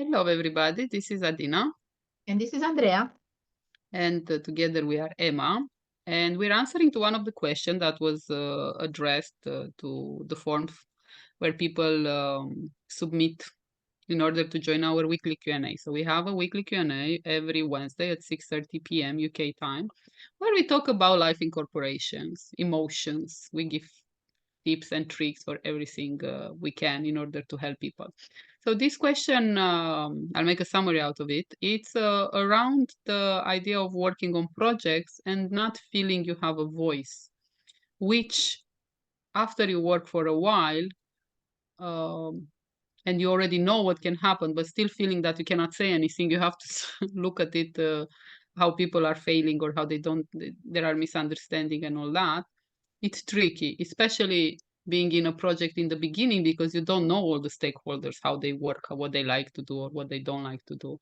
Hello, everybody. This is Adina, And this is Andrea. and together we are Emma. And we're answering to one of the questions that was addressed to the forms where people submit in order to join our weekly Q&A. So we have a weekly Q&A every Wednesday at 6:30 p.m. UK time, where we talk about life in corporations, emotions. We give tips and tricks for everything we can in order to help people. So this question, I'll make a summary out of it. It's around the idea of working on projects and not feeling you have a voice, which after you work for a while, um, and you already know what can happen, but still feeling that you cannot say anything, you have to look at it, how people are failing or how they don't, there are misunderstanding and all that. It's tricky, especially being in a project in the beginning because you don't know all the stakeholders, how they work, what they like to do or what they don't like to do.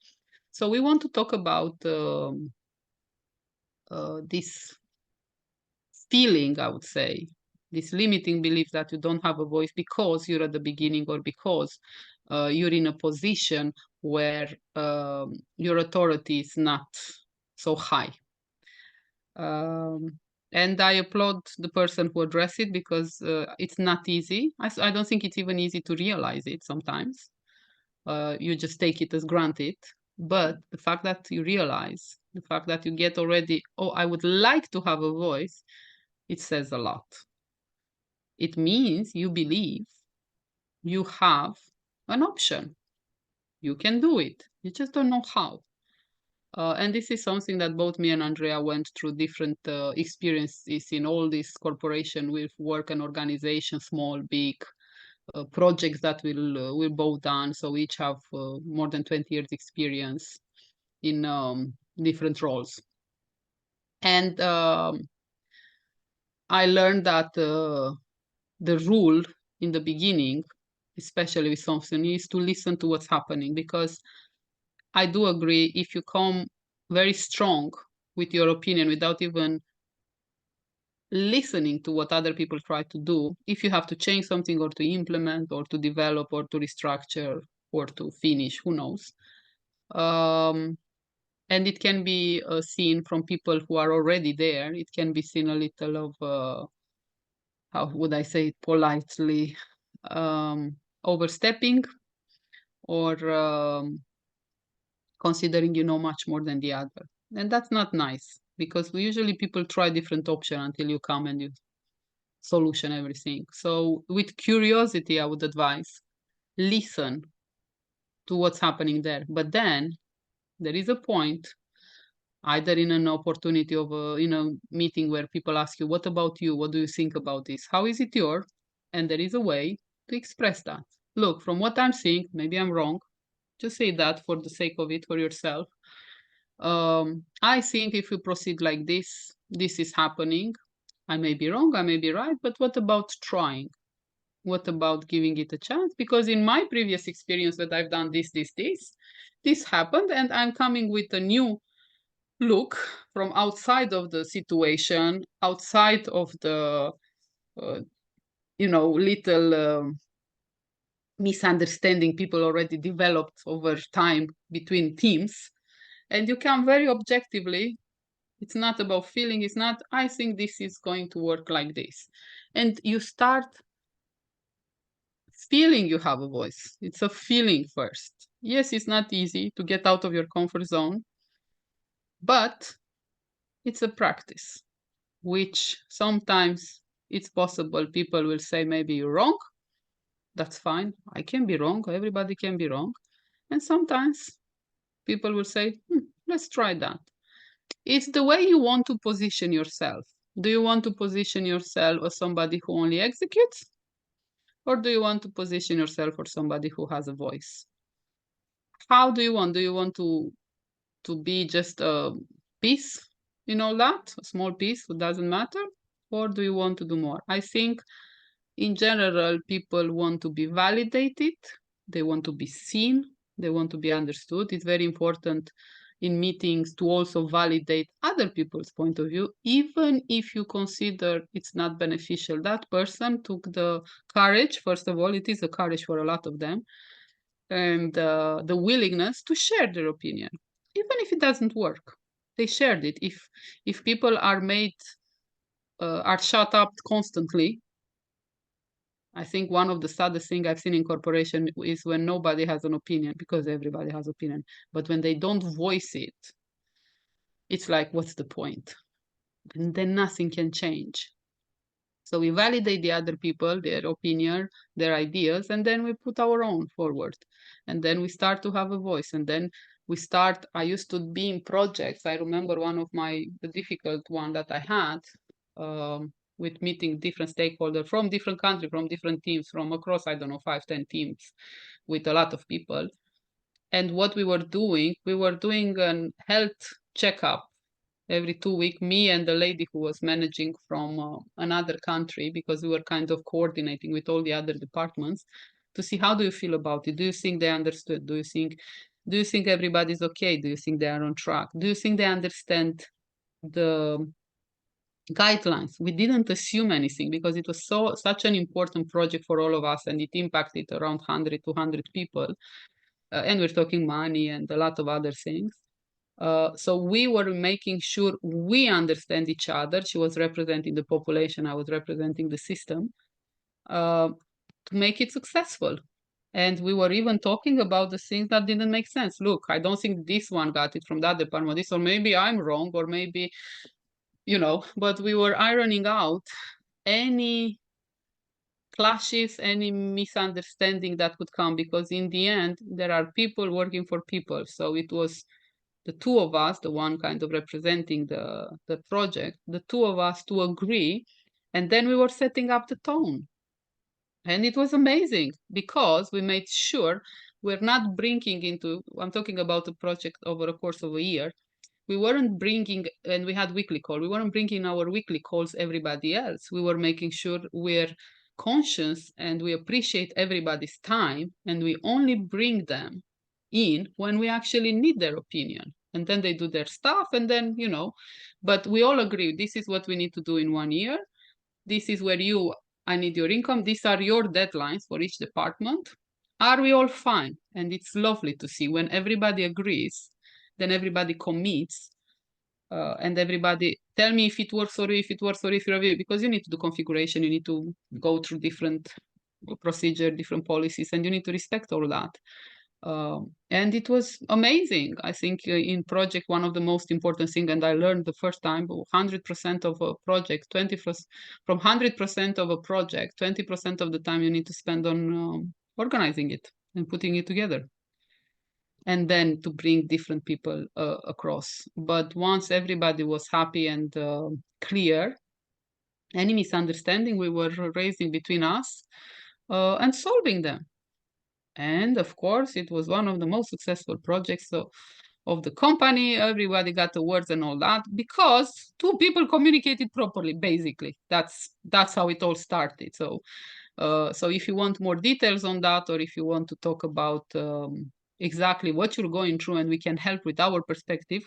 So we want to talk about this feeling, I would say, this limiting belief that you don't have a voice because you're at the beginning or because you're in a position where your authority is not so high. Um, and I applaud the person who addressed it because it's not easy. I don't think it's even easy to realize it sometimes. You just take it as granted. But the fact that you realize, the fact that you get already, oh, I would like to have a voice, it says a lot. It means you believe you have an option. You can do it. You just don't know how. And this is something that both me and Andrea went through different experiences in all these corporation with work and organization, small, big projects that we'll both done. So each have more than 20 years experience in different roles. And I learned that the rule in the beginning, especially with something, is to listen to what's happening because I do agree if you come very strong with your opinion without even listening to what other people try to do, if you have to change something or to implement or to develop or to restructure or to finish, who knows. And it can be seen from people who are already there. It can be seen a little of, how would I say it politely, overstepping or considering you know much more than the other. And that's not nice because we usually people try different option until you come and you solution everything. So with curiosity, I would advise listen to what's happening there. But then there is a point, either in an opportunity of in a meeting where people ask you, "What about you? What do you think about this? How is it your?" And there is a way to express that. Look, from what I'm seeing, maybe I'm wrong. Just say that for the sake of it for yourself. I think if we proceed like this is happening. I may be wrong, I may be right, but what about trying? What about giving it a chance? Because in my previous experience that I've done this happened, and I'm coming with a new look from outside of the situation, outside of the, uh, little misunderstanding people already developed over time between teams. And you come very objectively. It's not about feeling, it's not, I think this is going to work like this. And you start feeling you have a voice. It's a feeling first. Yes, it's not easy to get out of your comfort zone, but it's a practice, which sometimes it's possible people will say, maybe you're wrong. That's fine. I can be wrong. Everybody can be wrong. And sometimes people will say, let's try that. It's the way you want to position yourself. Do you want to position yourself as somebody who only executes? Or do you want to position yourself as somebody who has a voice? How do you want? Do you want to be just a piece in all that, a small piece who doesn't matter? Or do you want to do more? I think in general, people want to be validated, they want to be seen, they want to be understood. It's very important in meetings to also validate other people's point of view, even if you consider it's not beneficial. That person took the courage, first of all, it is a courage for a lot of them, and the willingness to share their opinion, even if it doesn't work. They shared it. If people are shut up constantly, I think one of the saddest things I've seen in corporation is when nobody has an opinion, because everybody has opinion. But when they don't voice it, it's like, what's the point? And then nothing can change. So we validate the other people, their opinion, their ideas, and then we put our own forward. And then we start to have a voice. And then I used to be in projects. I remember one of the difficult one that I had, with meeting different stakeholders from different countries, from different teams, from across, I don't know, 5, 10 teams with a lot of people. And what we were doing a health checkup every 2 weeks, me and the lady who was managing from another country, because we were kind of coordinating with all the other departments to see, how do you feel about it? Do you think they understood? Do you think everybody's okay? Do you think they are on track? Do you think they understand the guidelines? We didn't assume anything, because it was such an important project for all of us, and it impacted around 100, 200 people. And we're talking money and a lot of other things. So we were making sure we understand each other. She was representing the population, I was representing the system, to make it successful. And we were even talking about the things that didn't make sense. Look, I don't think this one got it from that department, this, or maybe I'm wrong, or maybe, but we were ironing out any clashes, any misunderstanding that could come, because in the end, there are people working for people. So it was the two of us, the one kind of representing the project, the two of us to agree, and then we were setting up the tone. And it was amazing, because we made sure we're not bringing into, I'm talking about a project over a course of a year, we weren't bringing, and we had weekly call, we weren't bringing our weekly calls everybody else. We were making sure we're conscious and we appreciate everybody's time, and we only bring them in when we actually need their opinion. And then they do their stuff, and then, but we all agree, this is what we need to do in 1 year. This is where I need your income. These are your deadlines for each department. Are we all fine? And it's lovely to see when everybody agrees, then everybody commits, and everybody tell me if it works for you, if it works for you, if you because you need to do configuration, you need to go through different procedure, different policies, and you need to respect all that. And it was amazing. I think in project, one of the most important thing, and I learned the first time, 100% of a project, from 100% of a project, 20% of the time you need to spend on organizing it and putting it together, and then to bring different people across. But once everybody was happy and clear, any misunderstanding we were raising between us and solving them. And of course, it was one of the most successful projects of the company. Everybody got awards and all that, because two people communicated properly, basically. That's how it all started. So if you want more details on that, or if you want to talk about exactly what you're going through and we can help with our perspective,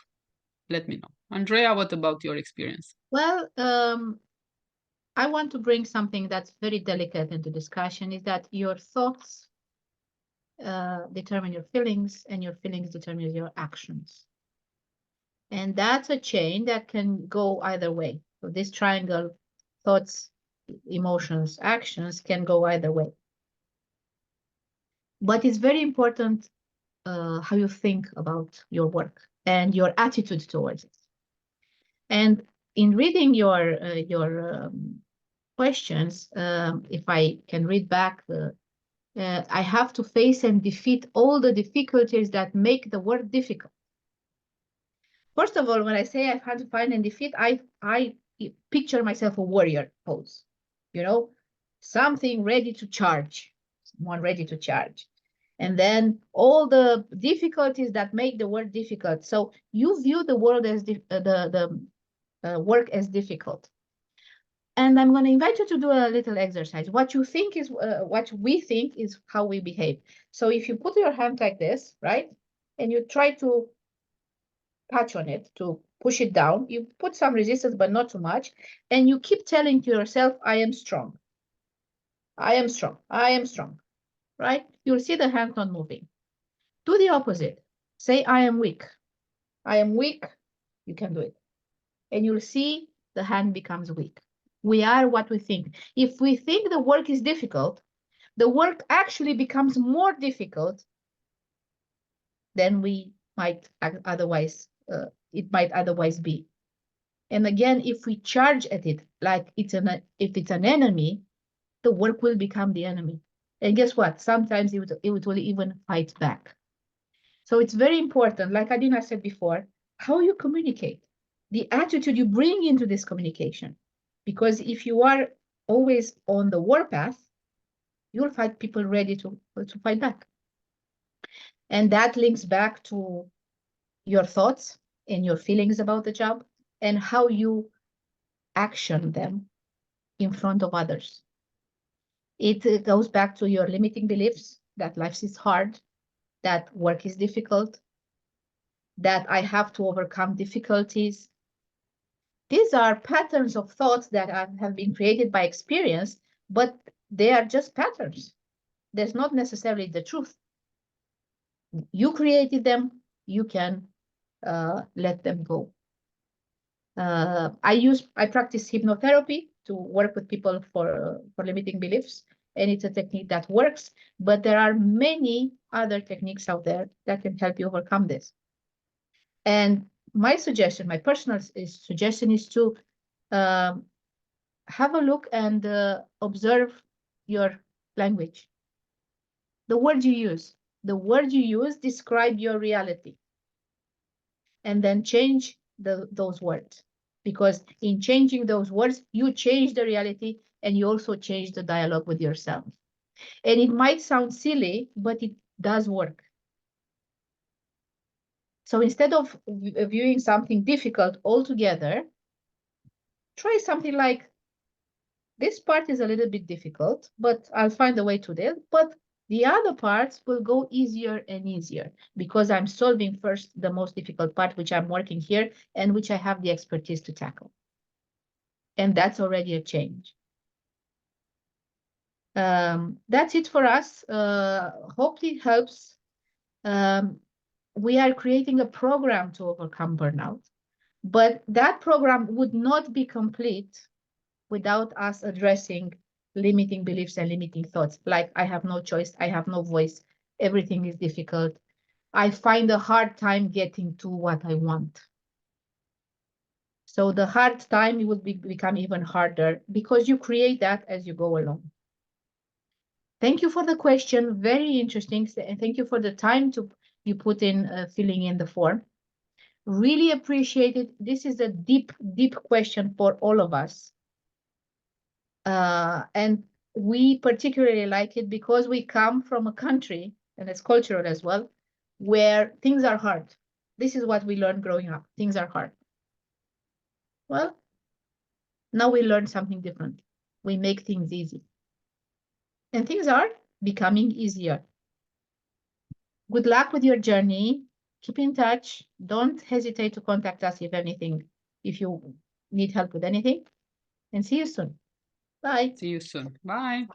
let me know. Andrea, what about your experience? Well, I want to bring something that's very delicate into discussion, is that your thoughts determine your feelings, and your feelings determine your actions. And that's a chain that can go either way. So this triangle, thoughts, emotions, actions, can go either way. But it's very important how you think about your work and your attitude towards it. And in reading your questions, if I can read back, I have to face and defeat all the difficulties that make the work difficult. First of all, when I say I've had to find and defeat, I picture myself a warrior pose, something ready to charge, someone ready to charge. And then all the difficulties that make the work difficult. So you view the world as the work as difficult. And I'm going to invite you to do a little exercise. What you think is what we think is how we behave. So if you put your hand like this, right, and you try to touch on it, to push it down, you put some resistance, but not too much, and you keep telling to yourself, I am strong. I am strong. I am strong. right? You'll see the hand not moving. Do the opposite. Say, I am weak. I am weak. You can do it. And you'll see the hand becomes weak. We are what we think. If we think the work is difficult, the work actually becomes more difficult than we might otherwise, it might otherwise be. And again, if we charge at it like if it's an enemy, the work will become the enemy. And guess what? Sometimes it will even fight back. So it's very important, like Adina said before, how you communicate, the attitude you bring into this communication. Because if you are always on the warpath, you'll find people ready to fight back. And that links back to your thoughts and your feelings about the job and how you action them in front of others. It goes back to your limiting beliefs that life is hard, that work is difficult, that I have to overcome difficulties. These are patterns of thoughts that have been created by experience, but they are just patterns. There's not necessarily the truth. You created them, you can let them go. I practice hypnotherapy to work with people for limiting beliefs, and it's a technique that works, but there are many other techniques out there that can help you overcome this. And my suggestion, my personal suggestion is to have a look and observe your language. The words you use. The words you use describe your reality. And then change those words. Because in changing those words, you change the reality and you also change the dialogue with yourself. And it might sound silly, but it does work. So instead of viewing something difficult altogether, try something like, this part is a little bit difficult, but I'll find a way to do it. But the other parts will go easier and easier because I'm solving first the most difficult part, which I'm working here and which I have the expertise to tackle. And that's already a change. That's it for us. Hopefully it helps. We are creating a program to overcome burnout, but that program would not be complete without us addressing limiting beliefs and limiting thoughts, like I have no choice, I have no voice, everything is difficult, I find a hard time getting to what I want. So the hard time will become even harder because you create that as you go along. Thank you for the question, very interesting, and thank you for the time you put in filling in the form. Really appreciate it. This is a deep, deep question for all of us. And we particularly like it because we come from a country, and it's cultural as well, where things are hard. This is what we learned growing up. Things are hard. Well, now we learn something different. We make things easy. And things are becoming easier. Good luck with your journey. Keep in touch. Don't hesitate to contact us if you need help with anything. And see you soon. Bye. See you soon. Bye.